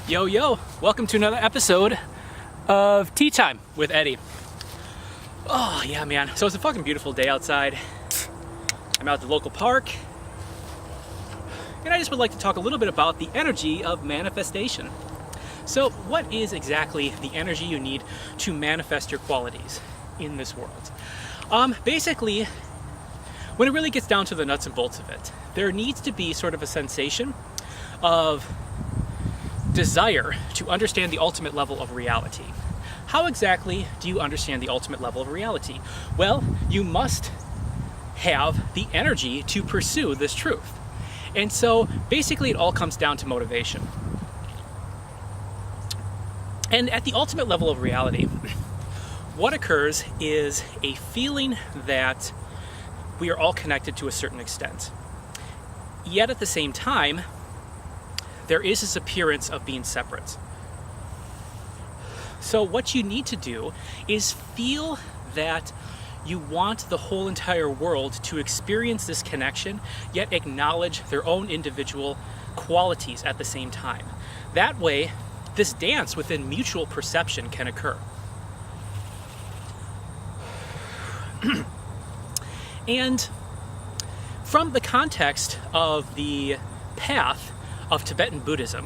Yo, yo, welcome to another episode of Tea Time with Eddie. Oh, yeah, man. So it's a fucking beautiful day outside. I'm out at the local park. And I just would like to talk a little bit about the energy of manifestation. So what is exactly the energy you need to manifest your qualities in this world? Basically, when it really gets down to the nuts and bolts of it, there needs to be sort of a sensation of desire to understand the ultimate level of reality. How exactly do you understand the ultimate level of reality? Well, you must have the energy to pursue this truth. And so basically it all comes down to motivation. And at the ultimate level of reality, what occurs is a feeling that we are all connected to a certain extent. Yet at the same time, there is this appearance of being separate. So what you need to do is feel that you want the whole entire world to experience this connection, yet acknowledge their own individual qualities at the same time. That way, this dance within mutual perception can occur. And from the context of the path of Tibetan Buddhism,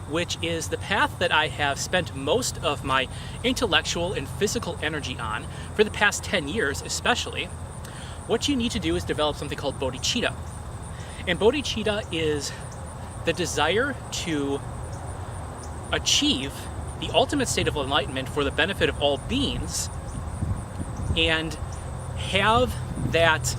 which is the path that I have spent most of my intellectual and physical energy on for the past 10 years especially, what you need to do is develop something called bodhicitta. And bodhicitta is the desire to achieve the ultimate state of enlightenment for the benefit of all beings and have that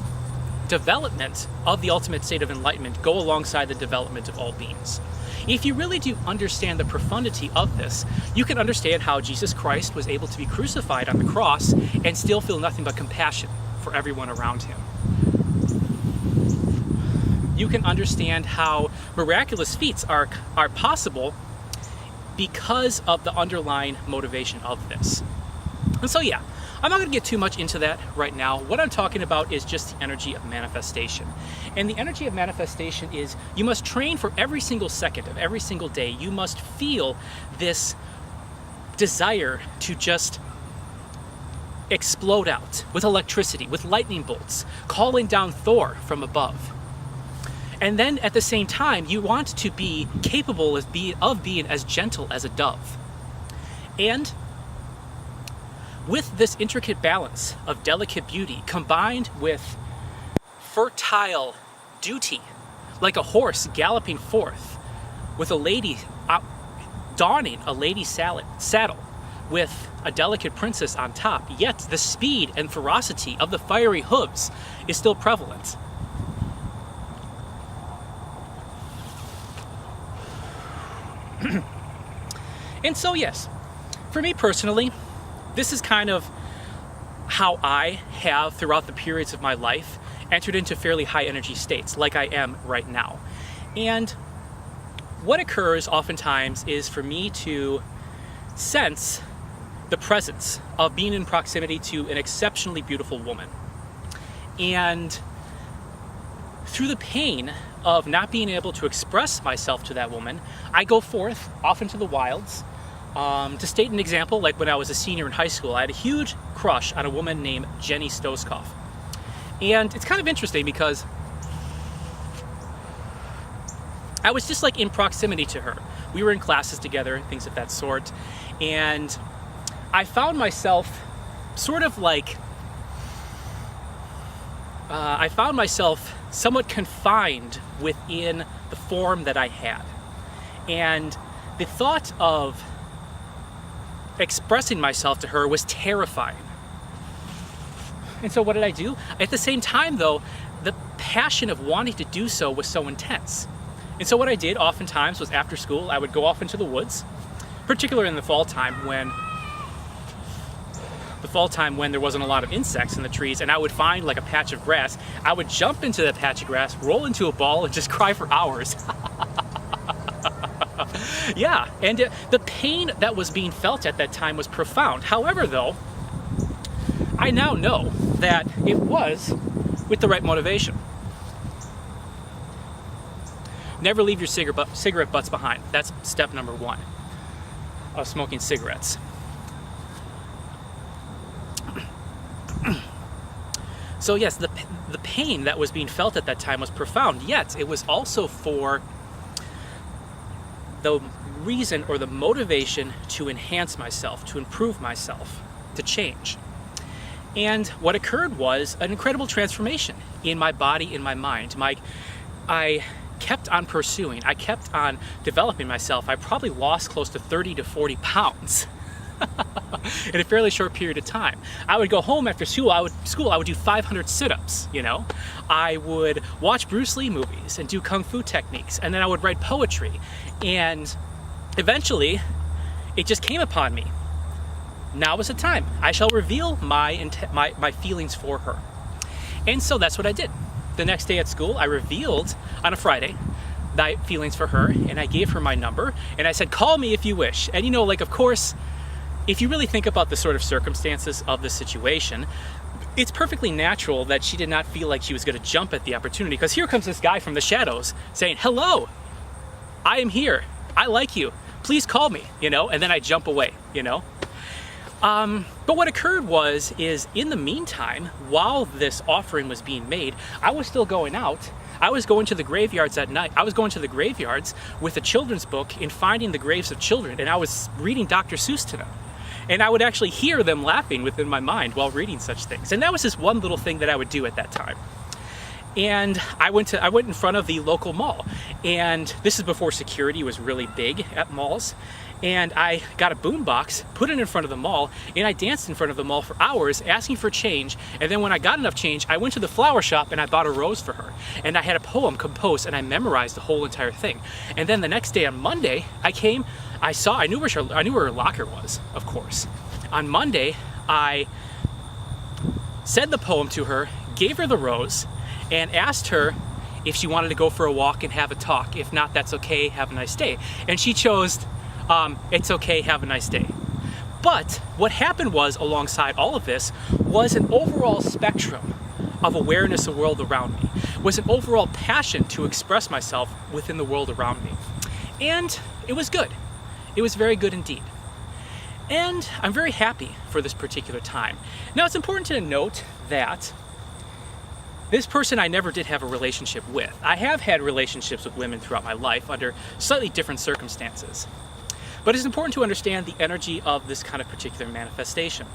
development of the ultimate state of enlightenment go alongside the development of all beings. If you really do understand the profundity of this, you can understand how Jesus Christ was able to be crucified on the cross and still feel nothing but compassion for everyone around him. You can understand how miraculous feats are possible because of the underlying motivation of this. And so yeah, I'm not going to get too much into that right now. What I'm talking about is just the energy of manifestation. And the energy of manifestation is you must train for every single second of every single day. You must feel this desire to just explode out with electricity, with lightning bolts, calling down Thor from above. And then at the same time, you want to be capable of being as gentle as a dove. And with this intricate balance of delicate beauty combined with fertile duty, like a horse galloping forth, with a lady donning a lady's saddle, with a delicate princess on top, yet the speed and ferocity of the fiery hooves is still prevalent. And so yes, for me personally, this is kind of how I have, throughout the periods of my life, entered into fairly high energy states, like I am right now. And what occurs oftentimes is for me to sense the presence of being in proximity to an exceptionally beautiful woman. And through the pain of not being able to express myself to that woman, I go forth, off into the wilds. To state an example, like when I was a senior in high school, I had a huge crush on a woman named Jenny Stoskopf. And it's kind of interesting because I was just like in proximity to her. We were in classes together and things of that sort. And I found myself sort of like, somewhat confined within the form that I had. And the thought of expressing myself to her was terrifying. And so what did I do? At the same time though, the passion of wanting to do so was so intense. And so what I did oftentimes was after school, I would go off into the woods, particularly in the fall time when there wasn't a lot of insects in the trees, and I would find like a patch of grass. I would jump into that patch of grass, roll into a ball, and just cry for hours. Yeah, and the pain that was being felt at that time was profound. However, though, I now know that it was with the right motivation. Never leave your cigarette butts behind. That's step number one. of smoking cigarettes. So yes, the pain that was being felt at that time was profound, yet it was also for the reason or the motivation to enhance myself, to improve myself, to change. And what occurred was an incredible transformation in my body, in my mind. I kept on pursuing, I kept on developing myself. I probably lost close to 30 to 40 pounds in a fairly short period of time. I would go home after school, I would do 500 sit-ups, you know. I would watch Bruce Lee movies and do kung fu techniques, and then I would write poetry. And eventually, it just came upon me. Now is the time. I shall reveal my feelings for her. And so that's what I did. The next day at school, I revealed on a Friday my feelings for her, and I gave her my number, and I said, call me if you wish. And you know, like, of course, if you really think about the sort of circumstances of the situation, it's perfectly natural that she did not feel like she was going to jump at the opportunity, because here comes this guy from the shadows saying, hello, I am here. I like you. Please call me, you know, and then I jump away, you know. But what occurred is in the meantime, while this offering was being made, I was still going out. I was going to the graveyards at night. I was going to the graveyards with a children's book and finding the graves of children, and I was reading Dr. Seuss to them. And I would actually hear them laughing within my mind while reading such things. And that was just one little thing that I would do at that time. And I went in front of the local mall, and this is before security was really big at malls. And I got a boombox, put it in front of the mall, and I danced in front of the mall for hours asking for change. And then when I got enough change, I went to the flower shop and I bought a rose for her. And I had a poem composed and I memorized the whole entire thing. And then the next day on Monday, I knew where her locker was, of course. On Monday, I said the poem to her, gave her the rose, and asked her if she wanted to go for a walk and have a talk. If not, that's okay, have a nice day. And she chose, it's okay, have a nice day. But what happened was, alongside all of this, was an overall spectrum of awareness of the world around me, was an overall passion to express myself within the world around me. And it was good. It was very good indeed. And I'm very happy for this particular time. Now, it's important to note that this person I never did have a relationship with. I have had relationships with women throughout my life under slightly different circumstances. But it's important to understand the energy of this kind of particular manifestation.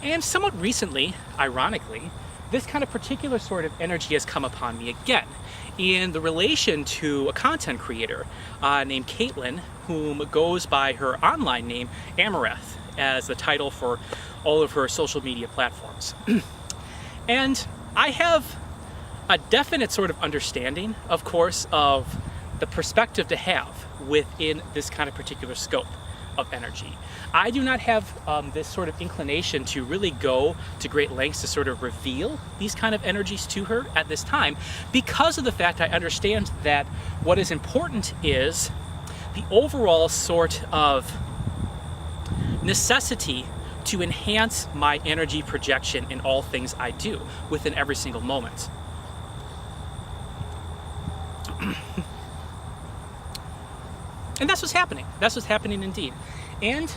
And somewhat recently, ironically, this kind of particular sort of energy has come upon me again in the relation to a content creator named Caitlin, whom goes by her online name Amareth as the title for all of her social media platforms. And I have a definite sort of understanding, of course, of the perspective to have within this kind of particular scope of energy. I do not have this sort of inclination to really go to great lengths to sort of reveal these kind of energies to her at this time, because of the fact I understand that what is important is the overall sort of necessity to enhance my energy projection in all things I do within every single moment. And that's what's happening. That's what's happening indeed. And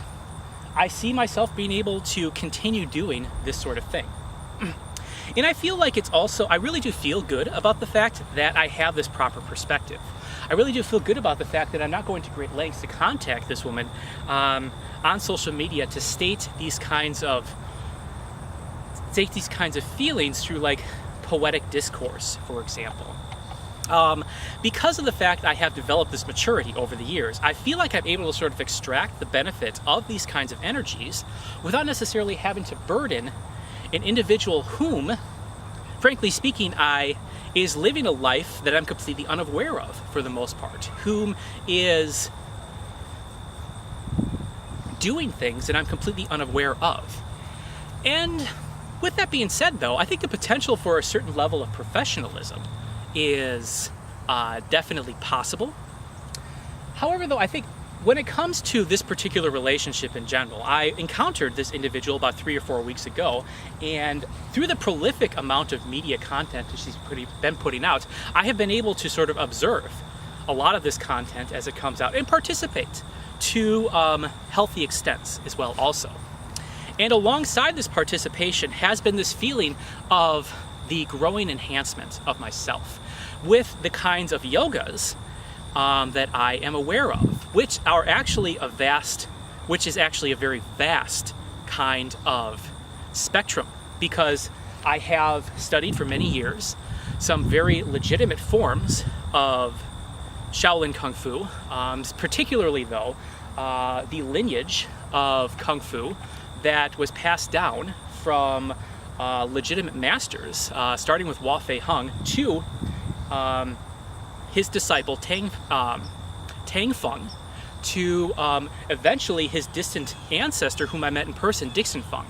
I see myself being able to continue doing this sort of thing. And I feel like it's also, I really do feel good about the fact that I have this proper perspective. I really do feel good about the fact that I'm not going to great lengths to contact this woman on social media to state these kinds of feelings through like poetic discourse, for example. Because of the fact I have developed this maturity over the years, I feel like I'm able to sort of extract the benefit of these kinds of energies without necessarily having to burden an individual whom, frankly speaking, is living a life that I'm completely unaware of for the most part, whom is doing things that I'm completely unaware of. And with that being said, though, I think the potential for a certain level of professionalism is definitely possible. However, though, I think when it comes to this particular relationship in general, I encountered this individual about 3 or 4 weeks ago, and through the prolific amount of media content that she's been putting out, I have been able to sort of observe a lot of this content as it comes out and participate to healthy extents as well also. And alongside this participation has been this feeling of the growing enhancement of myself with the kinds of yogas that I am aware of, which are actually a very vast kind of spectrum, because I have studied for many years some very legitimate forms of Shaolin Kung Fu, particularly though the lineage of Kung Fu that was passed down from legitimate masters, starting with Hua Fei Hung to his disciple Tang Feng, to eventually his distant ancestor whom I met in person, Dixon Feng.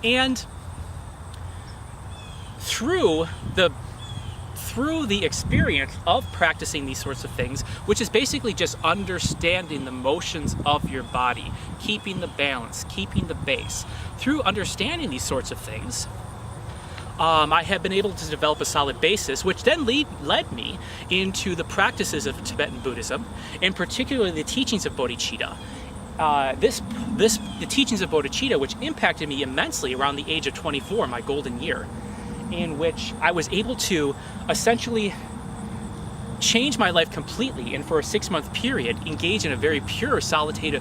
And through the experience of practicing these sorts of things, which is basically just understanding the motions of your body, keeping the balance, keeping the base, through understanding these sorts of things, I have been able to develop a solid basis, which then led me into the practices of Tibetan Buddhism, and particularly the teachings of bodhicitta. The teachings of bodhicitta, which impacted me immensely around the age of 24, my golden year, in which I was able to essentially change my life completely, and for a 6-month period engage in a very pure solitary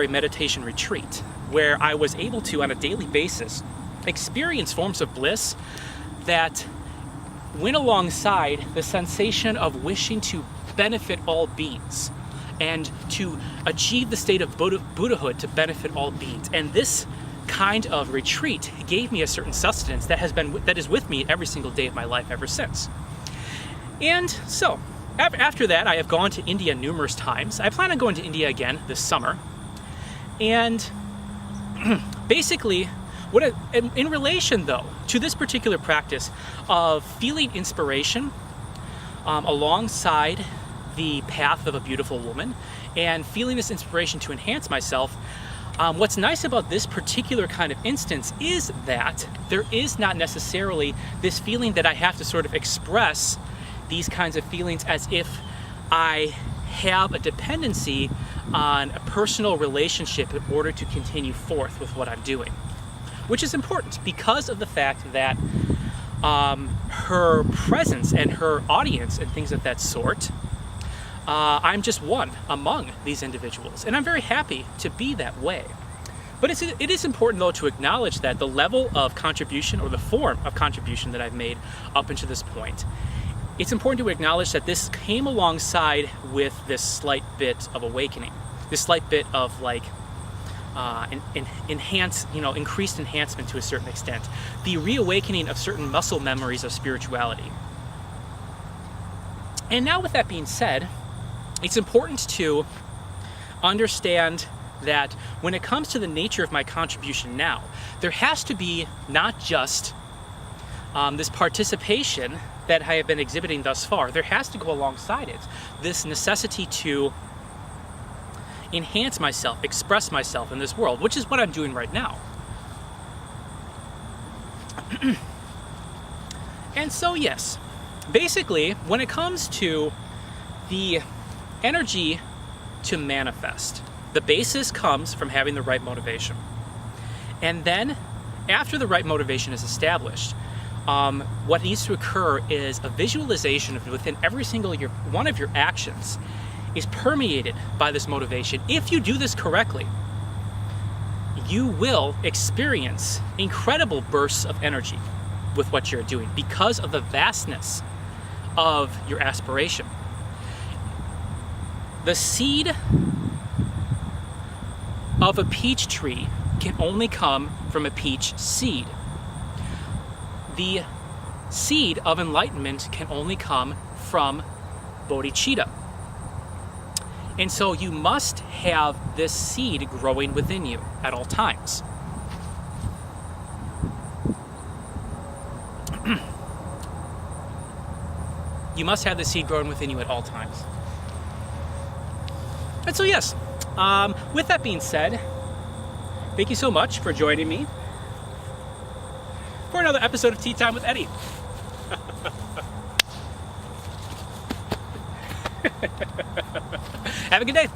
meditation retreat, where I was able to, on a daily basis, experience forms of bliss that went alongside the sensation of wishing to benefit all beings and to achieve the state of Buddhahood to benefit all beings. And this kind of retreat gave me a certain sustenance that is with me every single day of my life ever since. And so, after that, I have gone to India numerous times. I plan on going to India again this summer. And basically, in relation, though, to this particular practice of feeling inspiration alongside the path of a beautiful woman and feeling this inspiration to enhance myself, what's nice about this particular kind of instance is that there is not necessarily this feeling that I have to sort of express these kinds of feelings as if I have a dependency on a personal relationship in order to continue forth with what I'm doing. Which is important because of the fact that her presence and her audience and things of that sort, I'm just one among these individuals, and I'm very happy to be that way. But it is important, though, to acknowledge that the level of contribution, or the form of contribution that I've made up until this point, it's important to acknowledge that this came alongside with this slight bit of awakening, this slight bit of increased enhancement to a certain extent, the reawakening of certain muscle memories of spirituality. And now, with that being said, it's important to understand that when it comes to the nature of my contribution now, there has to be not just this participation that I have been exhibiting thus far. There has to go alongside it this necessity to enhance myself, express myself in this world, which is what I'm doing right now. And so, yes, basically, when it comes to the energy to manifest, the basis comes from having the right motivation. And then, after the right motivation is established, what needs to occur is a visualization of within every single one of your actions is permeated by this motivation. If you do this correctly, you will experience incredible bursts of energy with what you're doing because of the vastness of your aspiration. The seed of a peach tree can only come from a peach seed. The seed of enlightenment can only come from bodhicitta. And so you must have this seed growing within you at all times. You must have the seed growing within you at all times. And so, yes, with that being said, thank you so much for joining me for another episode of Tea Time with Eddie. Have a good day.